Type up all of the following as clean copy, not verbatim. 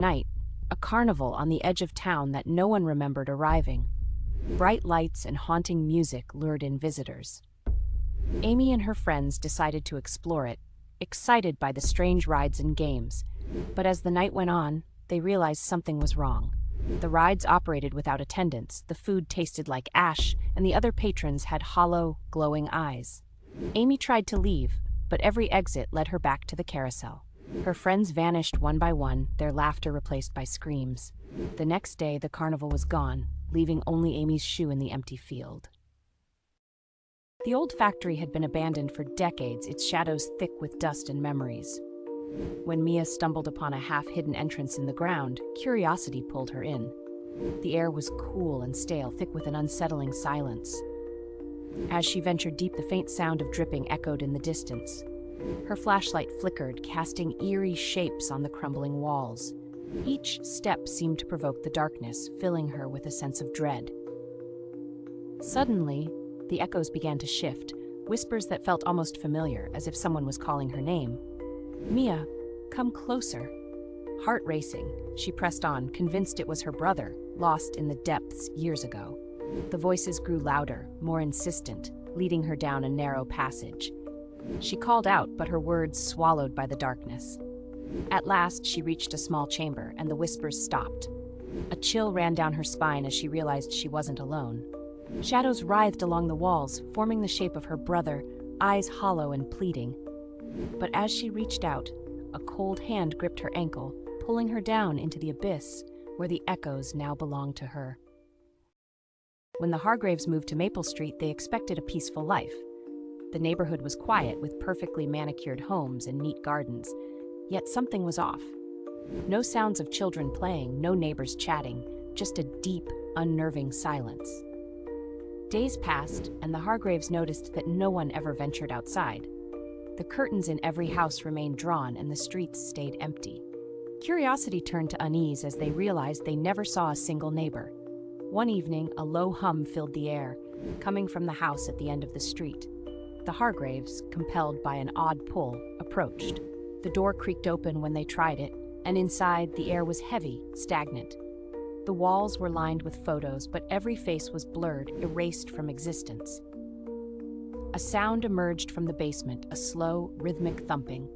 Night, a carnival on the edge of town that no one remembered arriving. Bright lights and haunting music lured in visitors. Amy and her friends decided to explore it, excited by the strange rides and games. But as the night went on, they realized something was wrong. The rides operated without attendants, the food tasted like ash, and the other patrons had hollow, glowing eyes. Amy tried to leave, but every exit led her back to the carousel. Her friends vanished one by one, their laughter replaced by screams. The next day, the carnival was gone, leaving only Amy's shoe in the empty field. The old factory had been abandoned for decades, its shadows thick with dust and memories. When Mia stumbled upon a half-hidden entrance in the ground, curiosity pulled her in. The air was cool and stale, thick with an unsettling silence. As she ventured deep, the faint sound of dripping echoed in the distance. Her flashlight flickered, casting eerie shapes on the crumbling walls. Each step seemed to provoke the darkness, filling her with a sense of dread. Suddenly, the echoes began to shift, whispers that felt almost familiar, as if someone was calling her name. "Mia, come closer." Heart racing, she pressed on, convinced it was her brother, lost in the depths years ago. The voices grew louder, more insistent, leading her down a narrow passage. She called out, but her words swallowed by the darkness. At last, she reached a small chamber, and the whispers stopped. A chill ran down her spine as she realized she wasn't alone. Shadows writhed along the walls, forming the shape of her brother, eyes hollow and pleading. But as she reached out, a cold hand gripped her ankle, pulling her down into the abyss where the echoes now belonged to her. When the Hargraves moved to Maple Street, they expected a peaceful life. The neighborhood was quiet, with perfectly manicured homes and neat gardens. Yet something was off. No sounds of children playing, no neighbors chatting, just a deep, unnerving silence. Days passed, and the Hargraves noticed that no one ever ventured outside. The curtains in every house remained drawn, and the streets stayed empty. Curiosity turned to unease as they realized they never saw a single neighbor. One evening, a low hum filled the air, coming from the house at the end of the street. The Hargraves, compelled by an odd pull, approached. The door creaked open when they tried it, and inside the air was heavy, stagnant. The walls were lined with photos, but every face was blurred, erased from existence. A sound emerged from the basement, a slow, rhythmic thumping.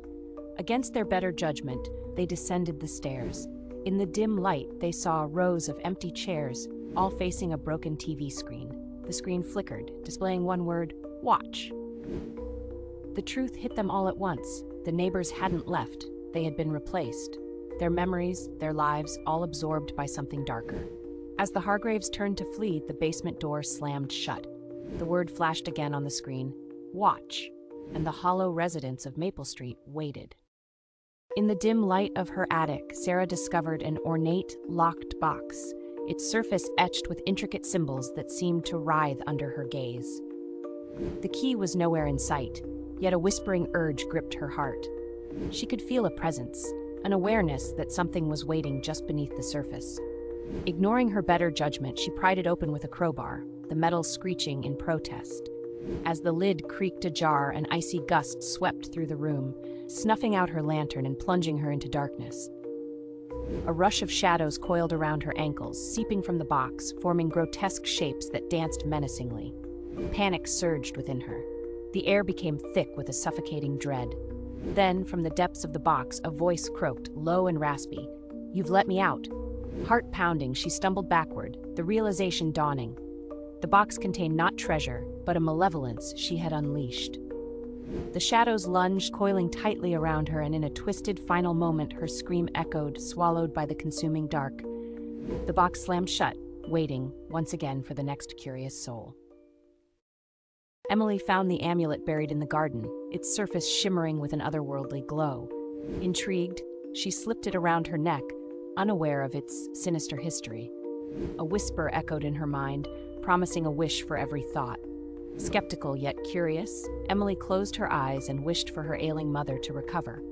Against their better judgment, they descended the stairs. In the dim light, they saw rows of empty chairs, all facing a broken TV screen. The screen flickered, displaying one word, "Watch." The truth hit them all at once. The neighbors hadn't left. They had been replaced. Their memories, their lives, all absorbed by something darker. As the Hargraves turned to flee, the basement door slammed shut. The word flashed again on the screen, "Watch," and the hollow residents of Maple Street waited. In the dim light of her attic, Sarah discovered an ornate, locked box, its surface etched with intricate symbols that seemed to writhe under her gaze. The key was nowhere in sight, yet a whispering urge gripped her heart. She could feel a presence, an awareness that something was waiting just beneath the surface. Ignoring her better judgment, she pried it open with a crowbar, the metal screeching in protest. As the lid creaked ajar, an icy gust swept through the room, snuffing out her lantern and plunging her into darkness. A rush of shadows coiled around her ankles, seeping from the box, forming grotesque shapes that danced menacingly. Panic surged within her. The air became thick with a suffocating dread. Then, from the depths of the box, a voice croaked, low and raspy. "You've let me out." Heart pounding, she stumbled backward, the realization dawning. The box contained not treasure, but a malevolence she had unleashed. The shadows lunged, coiling tightly around her, and in a twisted final moment, her scream echoed, swallowed by the consuming dark. The box slammed shut, waiting, once again, for the next curious soul. Emily found the amulet buried in the garden, its surface shimmering with an otherworldly glow. Intrigued, she slipped it around her neck, unaware of its sinister history. A whisper echoed in her mind, promising a wish for every thought. Skeptical yet curious, Emily closed her eyes and wished for her ailing mother to recover.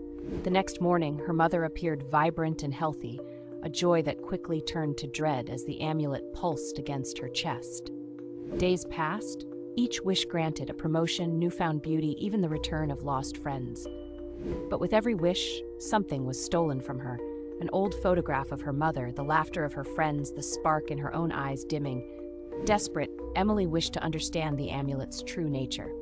The next morning, her mother appeared vibrant and healthy, a joy that quickly turned to dread as the amulet pulsed against her chest. Days passed, each wish granted, a promotion, newfound beauty, even the return of lost friends. But with every wish, something was stolen from her, An old photograph of her mother, the laughter of her friends, the spark in her own eyes dimming. Desperate, Emily wished to understand the amulet's true nature.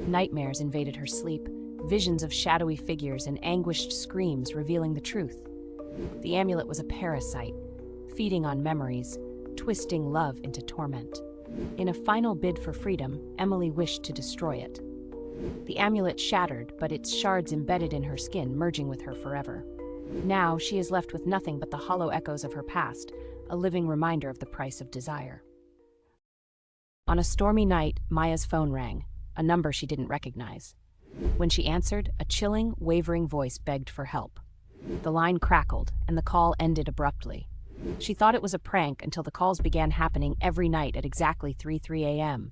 Nightmares invaded her sleep, visions of shadowy figures and anguished screams revealing the truth. The amulet was a parasite, feeding on memories, twisting love into torment. In a final bid for freedom, Emily wished to destroy it. The amulet shattered, but its shards embedded in her skin, merging with her forever. Now she is left with nothing but the hollow echoes of her past, a living reminder of the price of desire. On a stormy night, Maya's phone rang, a number she didn't recognize. When she answered, a chilling, wavering voice begged for help. The line crackled, and the call ended abruptly. She thought it was a prank until the calls began happening every night at exactly 3 a.m.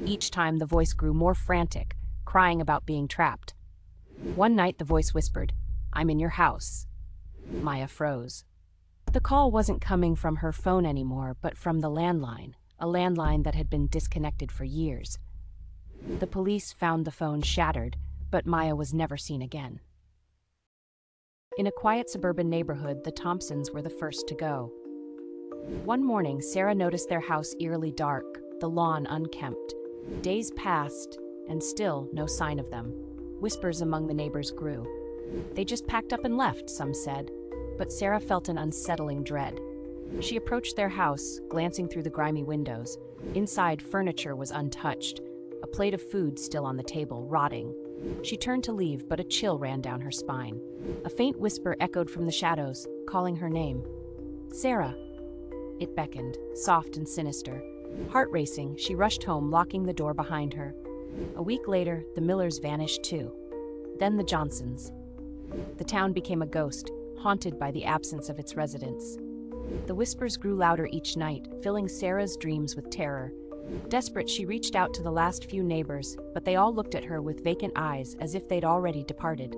Each time the voice grew more frantic, crying about being trapped. One night the voice whispered, "I'm in your house." Maya froze. The call wasn't coming from her phone anymore, but from the landline, a landline that had been disconnected for years. The police found the phone shattered, but Maya was never seen again. In a quiet suburban neighborhood, the Thompsons were the first to go. One morning, Sarah noticed their house eerily dark, the lawn unkempt. Days passed, and still no sign of them. Whispers among the neighbors grew. They just packed up and left, some said, but Sarah felt an unsettling dread. She approached their house, glancing through the grimy windows. Inside, furniture was untouched, a plate of food still on the table, rotting. She turned to leave, but a chill ran down her spine. A faint whisper echoed from the shadows, calling her name. "Sarah." It beckoned, soft and sinister. Heart racing, she rushed home, locking the door behind her. A week later, the Millers vanished too. Then the Johnsons. The town became a ghost, haunted by the absence of its residents. The whispers grew louder each night, filling Sarah's dreams with terror. Desperate, she reached out to the last few neighbors, but they all looked at her with vacant eyes as if they'd already departed.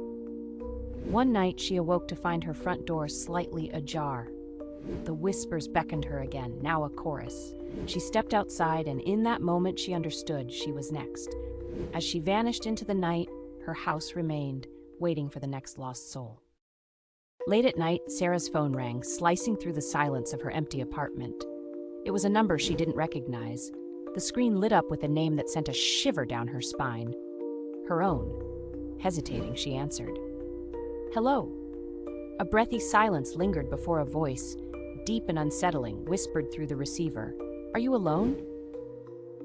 One night, she awoke to find her front door slightly ajar. The whispers beckoned her again, now a chorus. She stepped outside, and in that moment she understood she was next. As she vanished into the night, her house remained, waiting for the next lost soul. Late at night, Sarah's phone rang, slicing through the silence of her empty apartment. It was a number she didn't recognize. The screen lit up with a name that sent a shiver down her spine. Her own. Hesitating, she answered. "Hello." A breathy silence lingered before a voice, deep and unsettling, whispered through the receiver. "Are you alone?"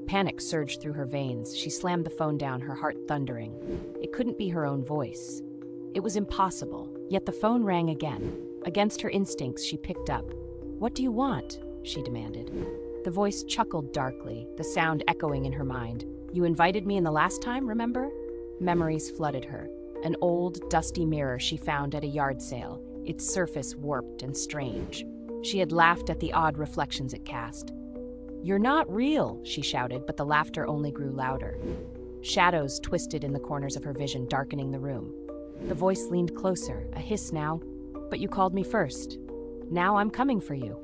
Panic surged through her veins. She slammed the phone down, her heart thundering. It couldn't be her own voice. It was impossible, yet the phone rang again. Against her instincts, she picked up. "What do you want?" she demanded. The voice chuckled darkly, the sound echoing in her mind. "You invited me in the last time, remember?" Memories flooded her. An old, dusty mirror she found at a yard sale, its surface warped and strange. She had laughed at the odd reflections it cast. "You're not real," she shouted, but the laughter only grew louder. Shadows twisted in the corners of her vision, darkening the room. The voice leaned closer, a hiss now. "But you called me first. Now I'm coming for you."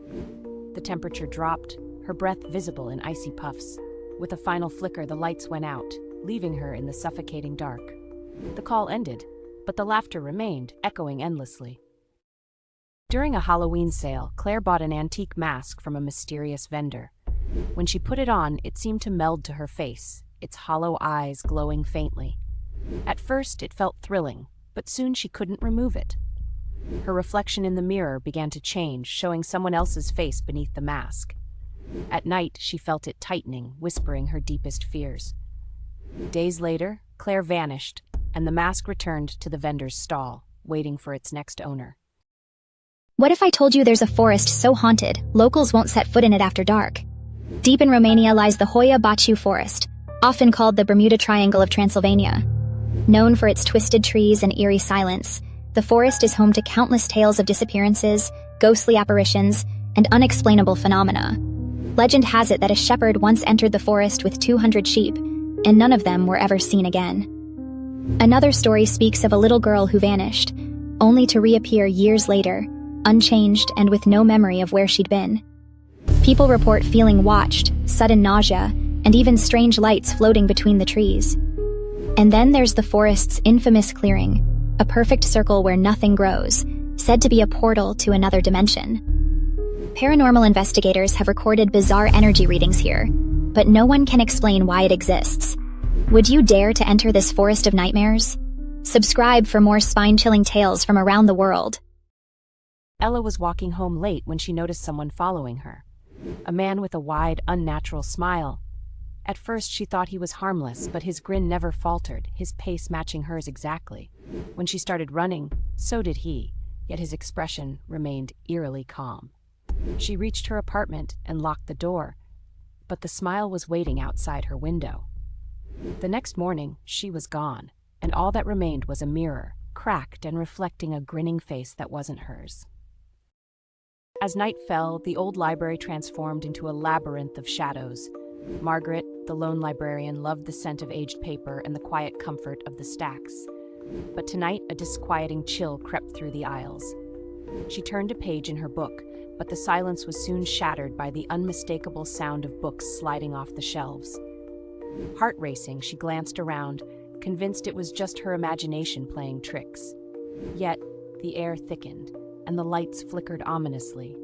The temperature dropped, her breath visible in icy puffs. With a final flicker, the lights went out, leaving her in the suffocating dark. The call ended, but the laughter remained, echoing endlessly. During a Halloween sale, Claire bought an antique mask from a mysterious vendor. When she put it on, it seemed to meld to her face, its hollow eyes glowing faintly. At first, it felt thrilling, but soon she couldn't remove it. Her reflection in the mirror began to change, showing someone else's face beneath the mask. At night, she felt it tightening, whispering her deepest fears. Days later, Claire vanished, and the mask returned to the vendor's stall, waiting for its next owner. What if I told you there's a forest so haunted, locals won't set foot in it after dark? Deep in Romania lies the Hoia Baciu Forest, often called the Bermuda Triangle of Transylvania. Known for its twisted trees and eerie silence, the forest is home to countless tales of disappearances, ghostly apparitions, and unexplainable phenomena. Legend has it that a shepherd once entered the forest with 200 sheep, and none of them were ever seen again. Another story speaks of a little girl who vanished, only to reappear years later, unchanged and with no memory of where she'd been. People report feeling watched, sudden nausea, and even strange lights floating between the trees. And then there's the forest's infamous clearing, a perfect circle where nothing grows, said to be a portal to another dimension. Paranormal investigators have recorded bizarre energy readings here, but no one can explain why it exists. Would you dare to enter this forest of nightmares? Subscribe for more spine-chilling tales from around the world. Ella was walking home late when she noticed someone following her. A man with a wide, unnatural smile. At first she thought he was harmless, but his grin never faltered, his pace matching hers exactly. When she started running, so did he, yet his expression remained eerily calm. She reached her apartment and locked the door, but the smile was waiting outside her window. The next morning, she was gone, and all that remained was a mirror, cracked and reflecting a grinning face that wasn't hers. As night fell, the old library transformed into a labyrinth of shadows. Margaret, the lone librarian, loved the scent of aged paper and the quiet comfort of the stacks. But tonight, a disquieting chill crept through the aisles. She turned a page in her book, but the silence was soon shattered by the unmistakable sound of books sliding off the shelves. Heart racing, she glanced around, convinced it was just her imagination playing tricks. Yet, the air thickened, and the lights flickered ominously.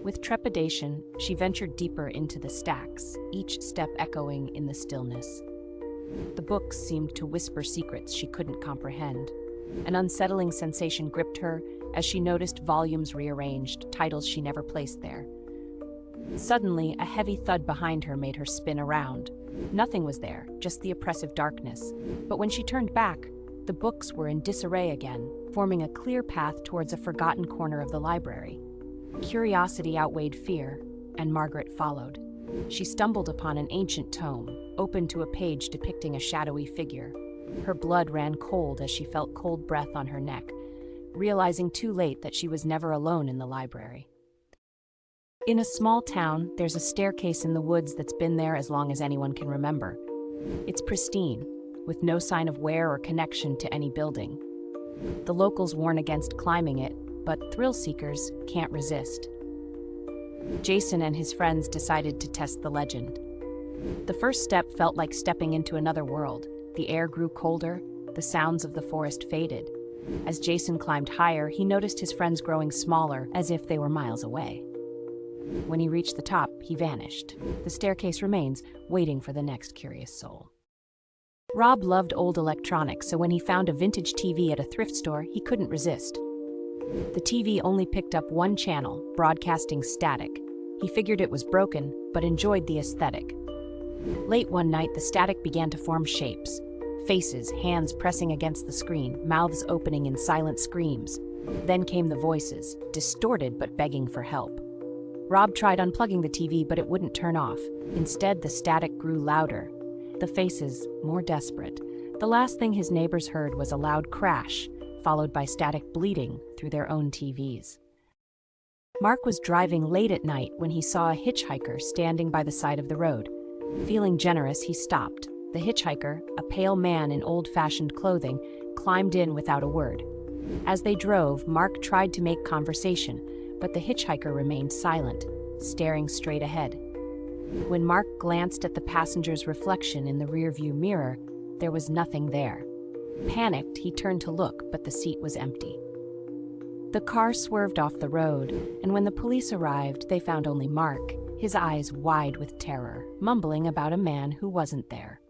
With trepidation, she ventured deeper into the stacks, each step echoing in the stillness. The books seemed to whisper secrets she couldn't comprehend. An unsettling sensation gripped her as she noticed volumes rearranged, titles she never placed there. Suddenly, a heavy thud behind her made her spin around. Nothing was there, just the oppressive darkness. But when she turned back, the books were in disarray again, forming a clear path towards a forgotten corner of the library. Curiosity outweighed fear, and Margaret followed. She stumbled upon an ancient tome, open to a page depicting a shadowy figure. Her blood ran cold as she felt cold breath on her neck, realizing too late that she was never alone in the library. In a small town, there's a staircase in the woods that's been there as long as anyone can remember. It's pristine, with no sign of wear or connection to any building. The locals warn against climbing it, but thrill seekers can't resist. Jason and his friends decided to test the legend. The first step felt like stepping into another world. The air grew colder, the sounds of the forest faded. As Jason climbed higher, he noticed his friends growing smaller, as if they were miles away. When he reached the top, he vanished. The staircase remains, waiting for the next curious soul. Rob loved old electronics, so when he found a vintage TV at a thrift store, he couldn't resist. The TV only picked up one channel, broadcasting static. He figured it was broken, but enjoyed the aesthetic. Late one night, the static began to form shapes. Faces, hands pressing against the screen, mouths opening in silent screams. Then came the voices, distorted but begging for help. Rob tried unplugging the TV, but it wouldn't turn off. Instead, the static grew louder. The faces, more desperate. The last thing his neighbors heard was a loud crash, followed by static bleeding through their own TVs. Mark was driving late at night when he saw a hitchhiker standing by the side of the road. Feeling generous, he stopped. The hitchhiker, a pale man in old-fashioned clothing, climbed in without a word. As they drove, Mark tried to make conversation, but the hitchhiker remained silent, staring straight ahead. When Mark glanced at the passenger's reflection in the rearview mirror, there was nothing there. Panicked, he turned to look, but the seat was empty. The car swerved off the road, and when the police arrived, they found only Mark, his eyes wide with terror, mumbling about a man who wasn't there.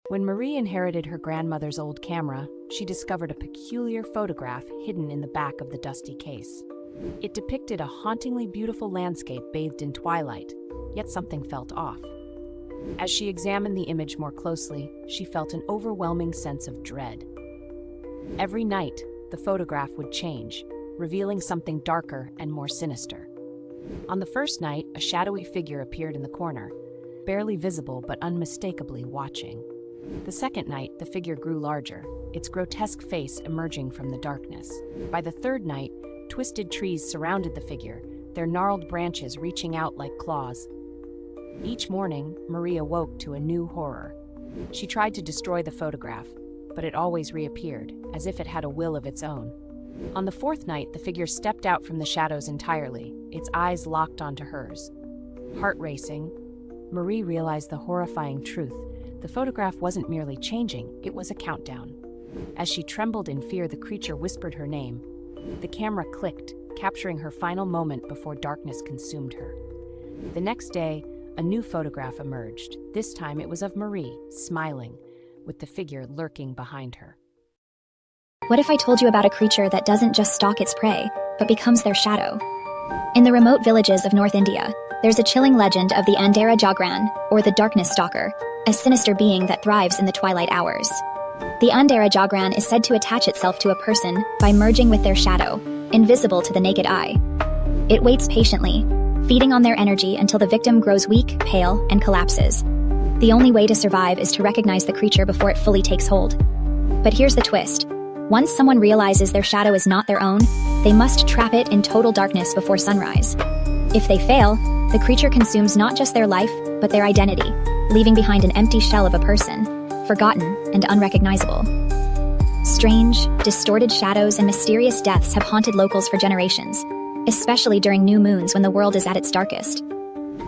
When Marie inherited her grandmother's old camera, she discovered a peculiar photograph hidden in the back of the dusty case. It depicted a hauntingly beautiful landscape bathed in twilight, yet something felt off. As she examined the image more closely, she felt an overwhelming sense of dread. Every night, the photograph would change, revealing something darker and more sinister. On the first night, a shadowy figure appeared in the corner, barely visible but unmistakably watching. The second night, the figure grew larger, its grotesque face emerging from the darkness. By the third night, twisted trees surrounded the figure, their gnarled branches reaching out like claws. Each morning, Marie awoke to a new horror. She tried to destroy the photograph, but it always reappeared, as if it had a will of its own. On the fourth night, the figure stepped out from the shadows entirely, its eyes locked onto hers. Heart racing, Marie realized the horrifying truth. The photograph wasn't merely changing, it was a countdown. As she trembled in fear, the creature whispered her name, The camera clicked, capturing her final moment before darkness consumed her. The next day, a new photograph emerged. This time it was of Marie, smiling, with the figure lurking behind her. What if I told you about a creature that doesn't just stalk its prey, but becomes their shadow? In the remote villages of North India, there's a chilling legend of the Andhera Jagran, or the Darkness Stalker, a sinister being that thrives in the twilight hours. The Andhera Jagran is said to attach itself to a person by merging with their shadow, invisible to the naked eye. It waits patiently, feeding on their energy until the victim grows weak, pale, and collapses. The only way to survive is to recognize the creature before it fully takes hold. But here's the twist. Once someone realizes their shadow is not their own, they must trap it in total darkness before sunrise. If they fail, the creature consumes not just their life, but their identity, leaving behind an empty shell of a person, forgotten and unrecognizable. Strange, distorted shadows and mysterious deaths have haunted locals for generations, especially during new moons when the world is at its darkest.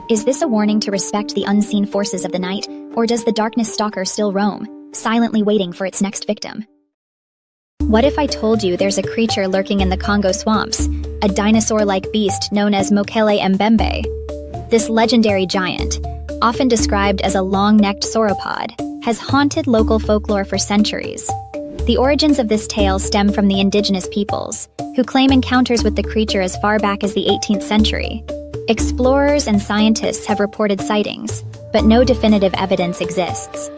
Is this a warning to respect the unseen forces of the night, or does the Darkness Stalker still roam, silently waiting for its next victim? What if I told you there's a creature lurking in the Congo swamps, a dinosaur-like beast known as Mokele Mbembe? This legendary giant, often described as a long-necked sauropod, has haunted local folklore for centuries. The origins of this tale stem from the indigenous peoples, who claim encounters with the creature as far back as the 18th century. Explorers and scientists have reported sightings, but no definitive evidence exists.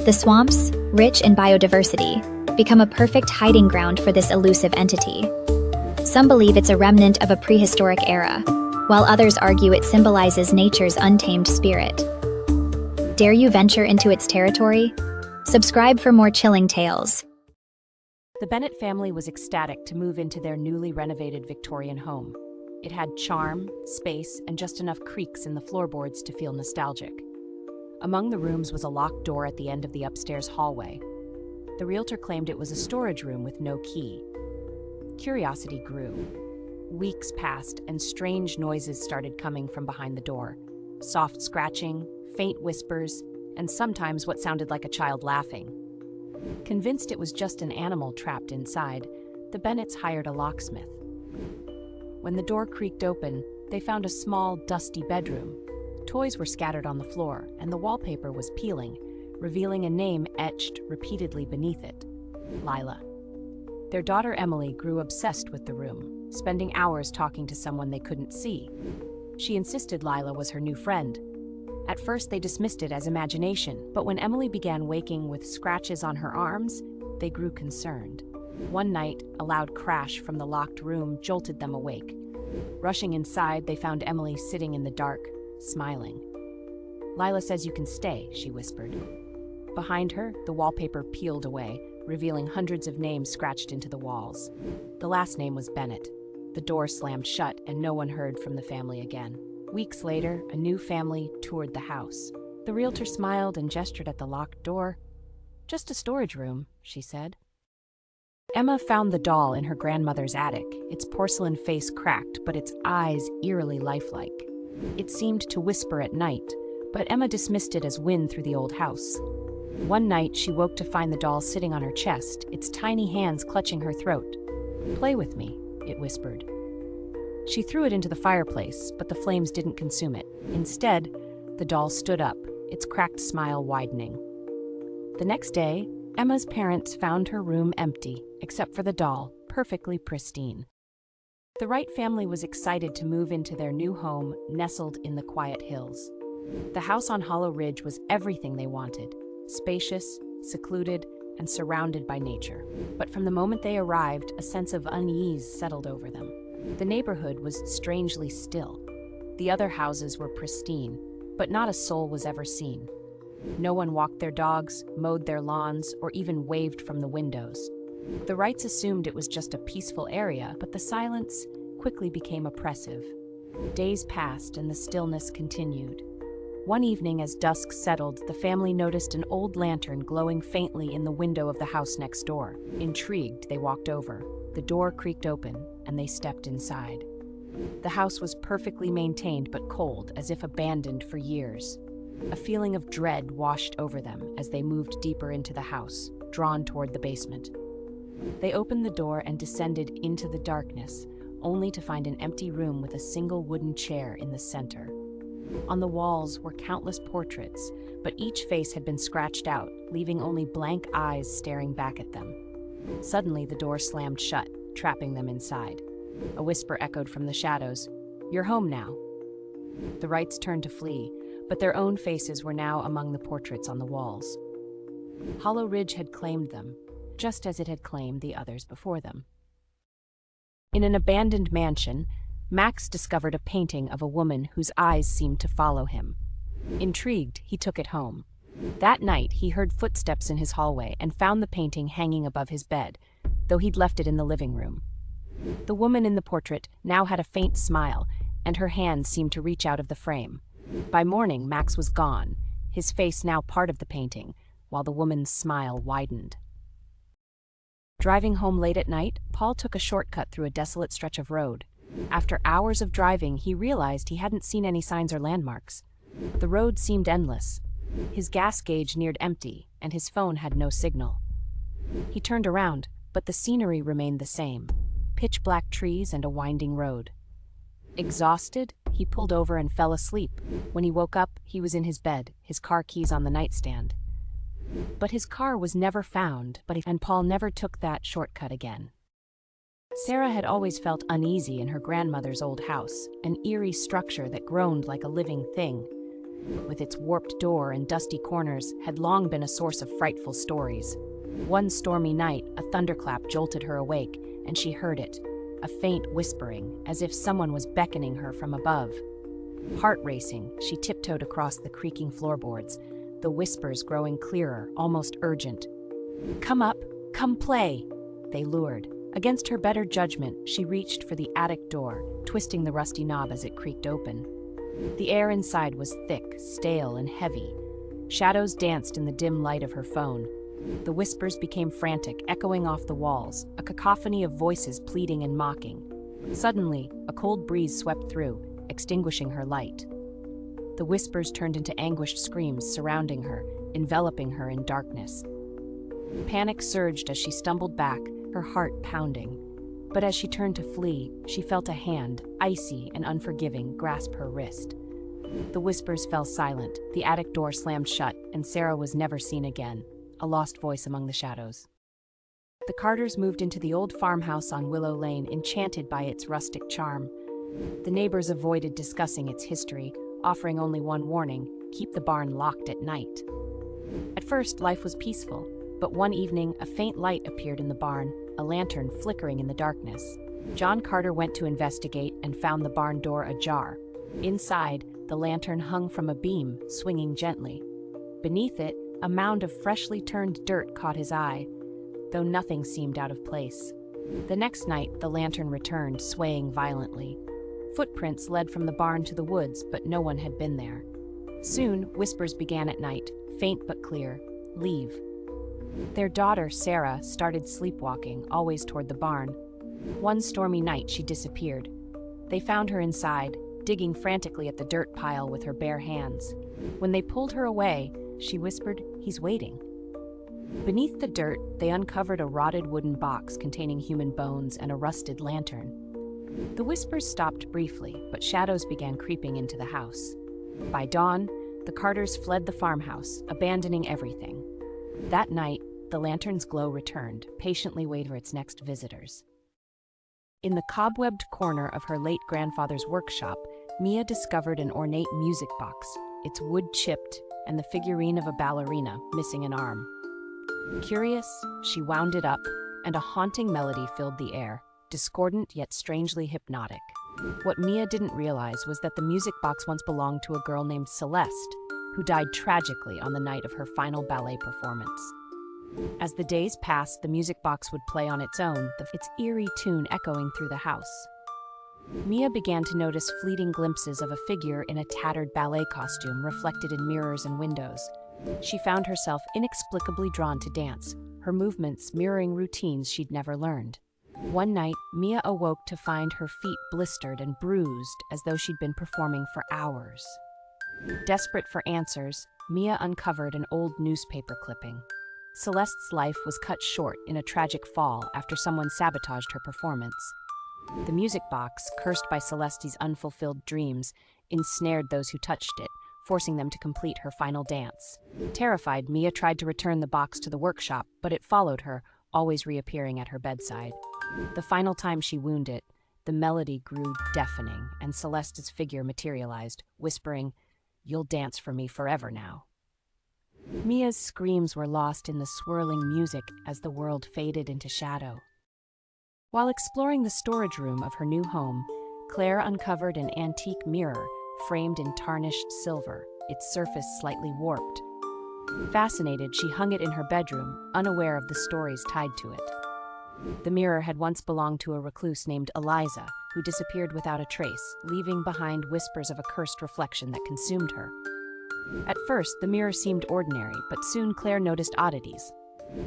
The swamps, rich in biodiversity, become a perfect hiding ground for this elusive entity. Some believe it's a remnant of a prehistoric era, while others argue it symbolizes nature's untamed spirit. Dare you venture into its territory? Subscribe for more chilling tales. The Bennett family was ecstatic to move into their newly renovated Victorian home. It had charm, space, and just enough creaks in the floorboards to feel nostalgic. Among the rooms was a locked door at the end of the upstairs hallway. The realtor claimed it was a storage room with no key. Curiosity grew. Weeks passed, and strange noises started coming from behind the door. Soft scratching, faint whispers, and sometimes what sounded like a child laughing. Convinced it was just an animal trapped inside, the Bennetts hired a locksmith. When the door creaked open, they found a small, dusty bedroom. Toys were scattered on the floor, and the wallpaper was peeling, revealing a name etched repeatedly beneath it: Lila. Their daughter Emily grew obsessed with the room, spending hours talking to someone they couldn't see. She insisted Lila was her new friend. At first, they dismissed it as imagination, but when Emily began waking with scratches on her arms, they grew concerned. One night, a loud crash from the locked room jolted them awake. Rushing inside, they found Emily sitting in the dark, smiling. "Lila says you can stay," she whispered. Behind her, the wallpaper peeled away, revealing hundreds of names scratched into the walls. The last name was Bennett. The door slammed shut, and no one heard from the family again. Weeks later, a new family toured the house. The realtor smiled and gestured at the locked door. "Just a storage room," she said. Emma found the doll in her grandmother's attic, its porcelain face cracked, but its eyes eerily lifelike. It seemed to whisper at night, but Emma dismissed it as wind through the old house. One night, she woke to find the doll sitting on her chest, its tiny hands clutching her throat. "Play with me," it whispered. She threw it into the fireplace, but the flames didn't consume it. Instead, the doll stood up, its cracked smile widening. The next day, Emma's parents found her room empty, except for the doll, perfectly pristine. The Wright family was excited to move into their new home, nestled in the quiet hills. The house on Hollow Ridge was everything they wanted: spacious, secluded, and surrounded by nature. But from the moment they arrived, a sense of unease settled over them. The neighborhood was strangely still. The other houses were pristine, but not a soul was ever seen. No one walked their dogs, mowed their lawns, or even waved from the windows. The Wrights assumed it was just a peaceful area, but the silence quickly became oppressive. Days passed and the stillness continued. One evening, as dusk settled, the family noticed an old lantern glowing faintly in the window of the house next door. Intrigued, they walked over. The door creaked open, and they stepped inside. The house was perfectly maintained but cold, as if abandoned for years. A feeling of dread washed over them as they moved deeper into the house, drawn toward the basement. They opened the door and descended into the darkness, only to find an empty room with a single wooden chair in the center. On the walls were countless portraits, but each face had been scratched out, leaving only blank eyes staring back at them. Suddenly, the door slammed shut, trapping them inside. A whisper echoed from the shadows, "You're home now." The Wrights turned to flee, but their own faces were now among the portraits on the walls. Hollow Ridge had claimed them, just as it had claimed the others before them. In an abandoned mansion, Max discovered a painting of a woman whose eyes seemed to follow him. Intrigued, he took it home. That night, he heard footsteps in his hallway and found the painting hanging above his bed, though he'd left it in the living room. The woman in the portrait now had a faint smile, and her hand seemed to reach out of the frame. By morning, Max was gone, his face now part of the painting, while the woman's smile widened. Driving home late at night, Paul took a shortcut through a desolate stretch of road. After hours of driving, he realized he hadn't seen any signs or landmarks. The road seemed endless. His gas gauge neared empty, and his phone had no signal. He turned around, but the scenery remained the same: pitch-black trees and a winding road. Exhausted, he pulled over and fell asleep. When he woke up, he was in his bed, his car keys on the nightstand. But his car was never found, and Paul never took that shortcut again. Sarah had always felt uneasy in her grandmother's old house, an eerie structure that groaned like a living thing. With its warped door and dusty corners, had long been a source of frightful stories. One stormy night, a thunderclap jolted her awake, and she heard it, a faint whispering, as if someone was beckoning her from above. Heart racing, she tiptoed across the creaking floorboards, the whispers growing clearer, almost urgent. "Come up, come play," they lured. Against her better judgment, she reached for the attic door, twisting the rusty knob as it creaked open. The air inside was thick, stale, and heavy. Shadows danced in the dim light of her phone. The whispers became frantic, echoing off the walls, a cacophony of voices pleading and mocking. Suddenly, a cold breeze swept through, extinguishing her light. The whispers turned into anguished screams surrounding her, enveloping her in darkness. Panic surged as she stumbled back, her heart pounding. But as she turned to flee, she felt a hand, icy and unforgiving, grasp her wrist. The whispers fell silent, the attic door slammed shut, and Sarah was never seen again, a lost voice among the shadows. The Carters moved into the old farmhouse on Willow Lane, enchanted by its rustic charm. The neighbors avoided discussing its history, offering only one warning: keep the barn locked at night. At first, life was peaceful, but one evening, a faint light appeared in the barn, a lantern flickering in the darkness. John Carter went to investigate and found the barn door ajar. Inside, the lantern hung from a beam, swinging gently. Beneath it, a mound of freshly turned dirt caught his eye, though nothing seemed out of place. The next night, the lantern returned, swaying violently. Footprints led from the barn to the woods, but no one had been there. Soon, whispers began at night, faint but clear: leave. Their daughter, Sarah, started sleepwalking, always toward the barn. One stormy night, she disappeared. They found her inside, digging frantically at the dirt pile with her bare hands. When they pulled her away, she whispered, "He's waiting." Beneath the dirt, they uncovered a rotted wooden box containing human bones and a rusted lantern. The whispers stopped briefly, but shadows began creeping into the house. By dawn, the Carters fled the farmhouse, abandoning everything. That night, the lantern's glow returned, patiently waiting for its next visitors. In the cobwebbed corner of her late grandfather's workshop, Mia discovered an ornate music box, its wood chipped, and the figurine of a ballerina, missing an arm. Curious, she wound it up, and a haunting melody filled the air, discordant yet strangely hypnotic. What Mia didn't realize was that the music box once belonged to a girl named Celeste, who died tragically on the night of her final ballet performance. As the days passed, the music box would play on its own, its eerie tune echoing through the house. Mia began to notice fleeting glimpses of a figure in a tattered ballet costume reflected in mirrors and windows. She found herself inexplicably drawn to dance, her movements mirroring routines she'd never learned. One night, Mia awoke to find her feet blistered and bruised as though she'd been performing for hours. Desperate for answers, Mia uncovered an old newspaper clipping. Celeste's life was cut short in a tragic fall after someone sabotaged her performance. The music box, cursed by Celeste's unfulfilled dreams, ensnared those who touched it, forcing them to complete her final dance. Terrified, Mia tried to return the box to the workshop, but it followed her, always reappearing at her bedside. The final time she wounded it, the melody grew deafening, and Celeste's figure materialized, whispering, "You'll dance for me forever now." Mia's screams were lost in the swirling music as the world faded into shadow. While exploring the storage room of her new home, Claire uncovered an antique mirror framed in tarnished silver, its surface slightly warped. Fascinated, she hung it in her bedroom, unaware of the stories tied to it. The mirror had once belonged to a recluse named Eliza, who disappeared without a trace, leaving behind whispers of a cursed reflection that consumed her. At first, the mirror seemed ordinary, but soon Claire noticed oddities.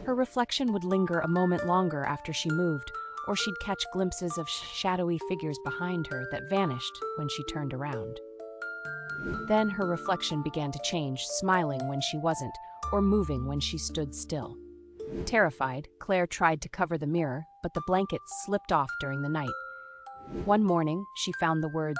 Her reflection would linger a moment longer after she moved, or she'd catch glimpses of shadowy figures behind her that vanished when she turned around. Then her reflection began to change, smiling when she wasn't, or moving when she stood still. Terrified, Claire tried to cover the mirror, but the blanket slipped off during the night. One morning, she found the words,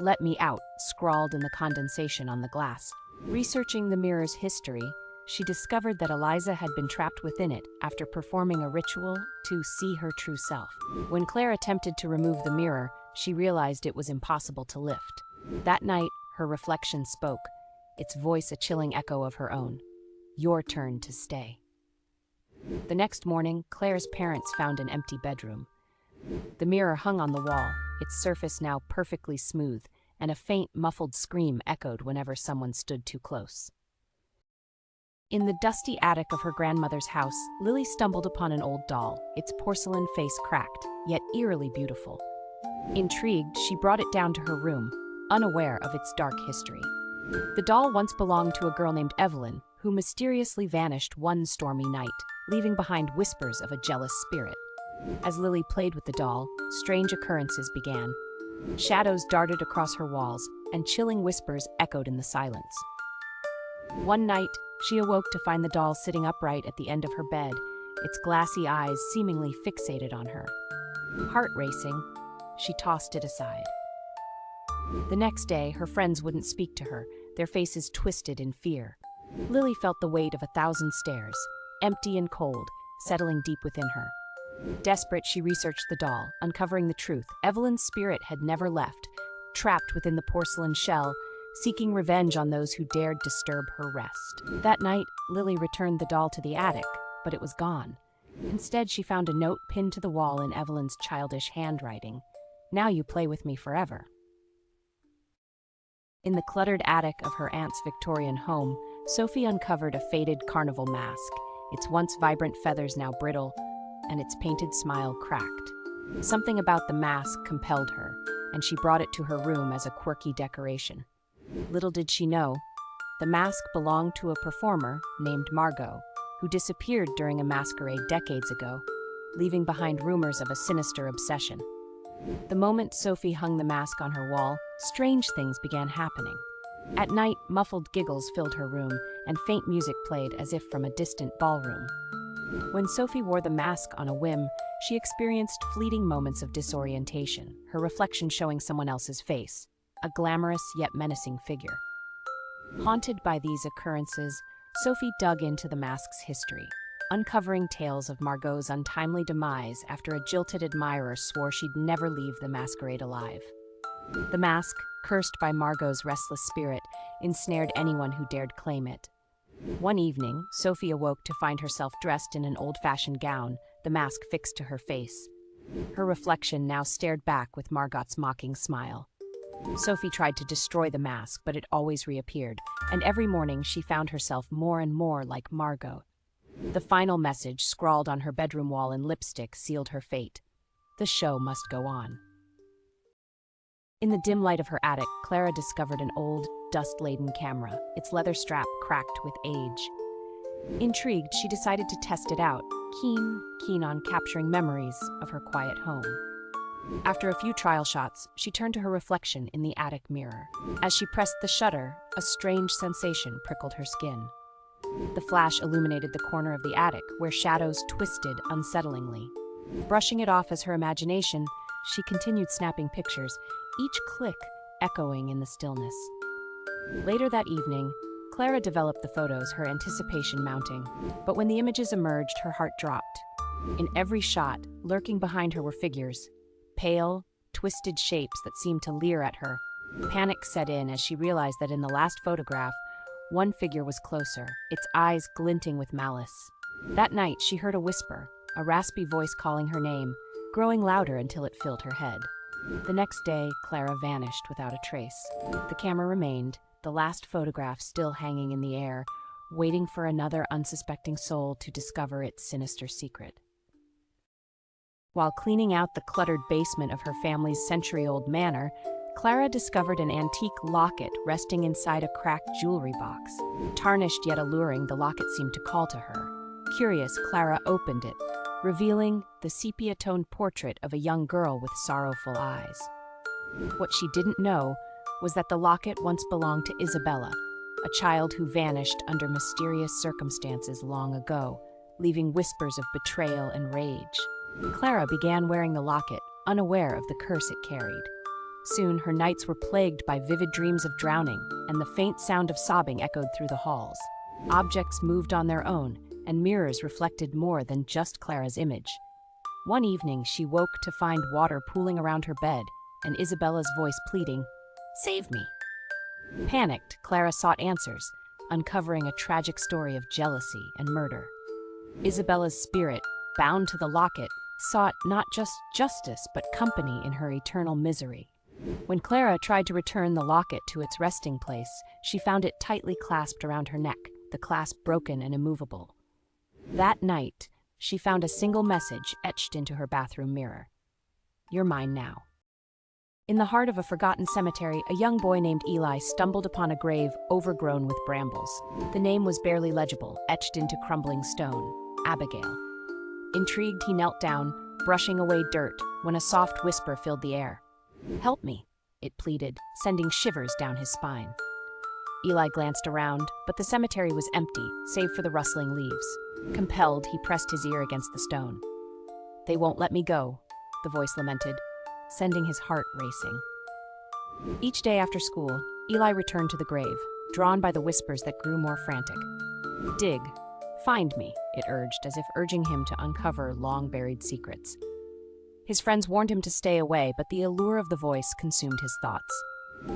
"Let me out," scrawled in the condensation on the glass. Researching the mirror's history, she discovered that Eliza had been trapped within it after performing a ritual to see her true self. When Claire attempted to remove the mirror, she realized it was impossible to lift. That night, her reflection spoke, its voice a chilling echo of her own. "Your turn to stay." The next morning, Claire's parents found an empty bedroom. The mirror hung on the wall, its surface now perfectly smooth, and a faint, muffled scream echoed whenever someone stood too close. In the dusty attic of her grandmother's house, Lily stumbled upon an old doll, its porcelain face cracked, yet eerily beautiful. Intrigued, she brought it down to her room, unaware of its dark history. The doll once belonged to a girl named Evelyn, who mysteriously vanished one stormy night, leaving behind whispers of a jealous spirit. As Lily played with the doll, strange occurrences began. Shadows darted across her walls, and chilling whispers echoed in the silence. One night, she awoke to find the doll sitting upright at the end of her bed, its glassy eyes seemingly fixated on her. Heart racing, she tossed it aside. The next day, her friends wouldn't speak to her, their faces twisted in fear. Lily felt the weight of 1,000 stares, empty and cold, settling deep within her. Desperate, she researched the doll, uncovering the truth. Evelyn's spirit had never left, trapped within the porcelain shell, seeking revenge on those who dared disturb her rest. That night, Lily returned the doll to the attic, but it was gone. Instead, she found a note pinned to the wall in Evelyn's childish handwriting. "Now you play with me forever." In the cluttered attic of her aunt's Victorian home, Sophie uncovered a faded carnival mask, its once vibrant feathers now brittle, and its painted smile cracked. Something about the mask compelled her, and she brought it to her room as a quirky decoration. Little did she know, the mask belonged to a performer named Margo, who disappeared during a masquerade decades ago, leaving behind rumors of a sinister obsession. The moment Sophie hung the mask on her wall, strange things began happening. At night, muffled giggles filled her room, and faint music played as if from a distant ballroom. When Sophie wore the mask on a whim, she experienced fleeting moments of disorientation, her reflection showing someone else's face, a glamorous yet menacing figure. Haunted by these occurrences, Sophie dug into the mask's history, uncovering tales of Margot's untimely demise after a jilted admirer swore she'd never leave the masquerade alive. The mask, cursed by Margot's restless spirit, ensnared anyone who dared claim it. One evening, Sophie awoke to find herself dressed in an old-fashioned gown, the mask fixed to her face. Her reflection now stared back with Margot's mocking smile. Sophie tried to destroy the mask, but it always reappeared, and every morning she found herself more and more like Margot. The final message, scrawled on her bedroom wall in lipstick, sealed her fate. The show must go on. In the dim light of her attic, Clara discovered an old, dust-laden camera, its leather strap cracked with age. Intrigued, she decided to test it out, keen on capturing memories of her quiet home. After a few trial shots, she turned to her reflection in the attic mirror. As she pressed the shutter, a strange sensation prickled her skin. The flash illuminated the corner of the attic, where shadows twisted unsettlingly. Brushing it off as her imagination, she continued snapping pictures, each click echoing in the stillness. Later that evening, Clara developed the photos, her anticipation mounting. But when the images emerged, her heart dropped. In every shot, lurking behind her were figures, pale, twisted shapes that seemed to leer at her. Panic set in as she realized that in the last photograph, one figure was closer, its eyes glinting with malice. That night, she heard a whisper, a raspy voice calling her name, growing louder until it filled her head. The next day, Clara vanished without a trace. The camera remained, the last photograph still hanging in the air, waiting for another unsuspecting soul to discover its sinister secret. While cleaning out the cluttered basement of her family's century-old manor, Clara discovered an antique locket resting inside a cracked jewelry box. Tarnished yet alluring, the locket seemed to call to her. Curious, Clara opened it, revealing the sepia-toned portrait of a young girl with sorrowful eyes. What she didn't know was that the locket once belonged to Isabella, a child who vanished under mysterious circumstances long ago, leaving whispers of betrayal and rage. Clara began wearing the locket, unaware of the curse it carried. Soon, her nights were plagued by vivid dreams of drowning, and the faint sound of sobbing echoed through the halls. Objects moved on their own, and mirrors reflected more than just Clara's image. One evening, she woke to find water pooling around her bed, and Isabella's voice pleading, "Save me." Panicked, Clara sought answers, uncovering a tragic story of jealousy and murder. Isabella's spirit, bound to the locket, sought not just justice but company in her eternal misery. When Clara tried to return the locket to its resting place, she found it tightly clasped around her neck, the clasp broken and immovable. That night, she found a single message etched into her bathroom mirror. "You're mine now." In the heart of a forgotten cemetery, a young boy named Eli stumbled upon a grave overgrown with brambles. The name was barely legible, etched into crumbling stone: Abigail. Intrigued, he knelt down, brushing away dirt, when a soft whisper filled the air. "Help me," it pleaded, sending shivers down his spine. Eli glanced around, but the cemetery was empty, save for the rustling leaves. Compelled, he pressed his ear against the stone. "They won't let me go," the voice lamented, sending his heart racing. Each day after school, Eli returned to the grave, drawn by the whispers that grew more frantic. "Dig. Find me," it urged, as if urging him to uncover long-buried secrets. His friends warned him to stay away, but the allure of the voice consumed his thoughts.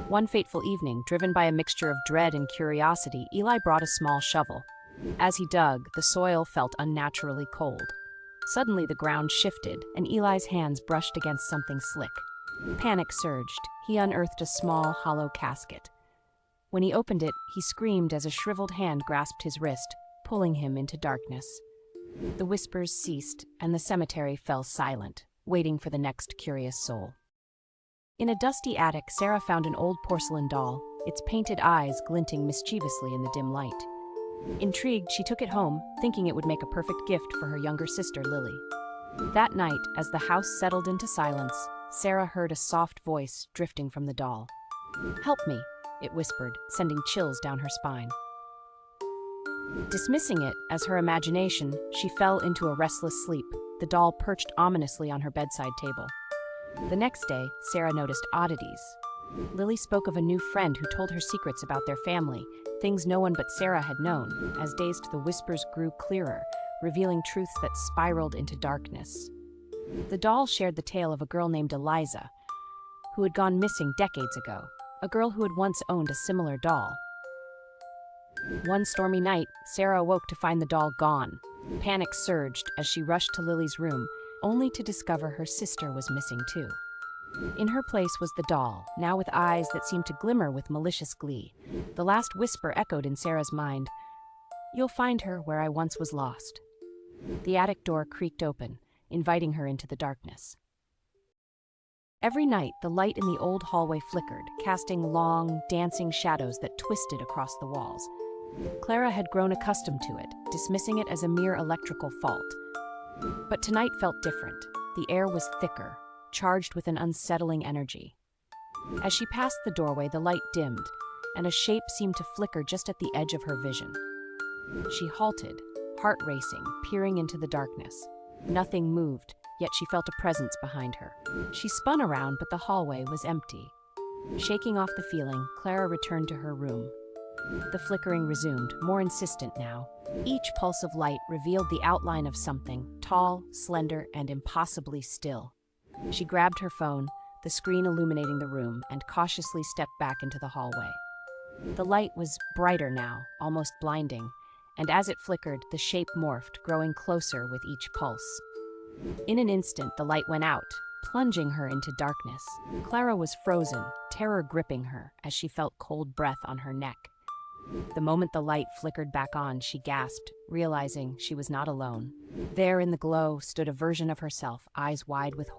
One fateful evening, driven by a mixture of dread and curiosity, Eli brought a small shovel. As he dug, the soil felt unnaturally cold. Suddenly, the ground shifted, and Eli's hands brushed against something slick. Panic surged. He unearthed a small, hollow casket. When he opened it, he screamed as a shriveled hand grasped his wrist, pulling him into darkness. The whispers ceased, and the cemetery fell silent, waiting for the next curious soul. In a dusty attic, Sarah found an old porcelain doll, its painted eyes glinting mischievously in the dim light. Intrigued, she took it home, thinking it would make a perfect gift for her younger sister, Lily. That night, as the house settled into silence, Sarah heard a soft voice drifting from the doll. "Help me," it whispered, sending chills down her spine. Dismissing it as her imagination, she fell into a restless sleep, the doll perched ominously on her bedside table. The next day, Sarah noticed oddities. Lily spoke of a new friend who told her secrets about their family, things no one but Sarah had known. As dazed, the whispers grew clearer, revealing truths that spiraled into darkness. The doll shared the tale of a girl named Eliza, who had gone missing decades ago, a girl who had once owned a similar doll. One stormy night, Sarah awoke to find the doll gone. Panic surged as she rushed to Lily's room, only to discover her sister was missing too. In her place was the doll, now with eyes that seemed to glimmer with malicious glee. The last whisper echoed in Sarah's mind, "You'll find her where I once was lost." The attic door creaked open, inviting her into the darkness. Every night, the light in the old hallway flickered, casting long, dancing shadows that twisted across the walls. Clara had grown accustomed to it, dismissing it as a mere electrical fault. But tonight felt different. The air was thicker, charged with an unsettling energy. As she passed the doorway, the light dimmed, and a shape seemed to flicker just at the edge of her vision. She halted, heart racing, peering into the darkness. Nothing moved, yet she felt a presence behind her. She spun around, but the hallway was empty. Shaking off the feeling, Clara returned to her room. The flickering resumed, more insistent now. Each pulse of light revealed the outline of something, tall, slender, and impossibly still. She grabbed her phone, the screen illuminating the room, and cautiously stepped back into the hallway. The light was brighter now, almost blinding, and as it flickered, the shape morphed, growing closer with each pulse. In an instant, the light went out, plunging her into darkness. Clara was frozen, terror gripping her as she felt cold breath on her neck. The moment the light flickered back on, she gasped, realizing she was not alone. There in the glow stood a version of herself, eyes wide with horror.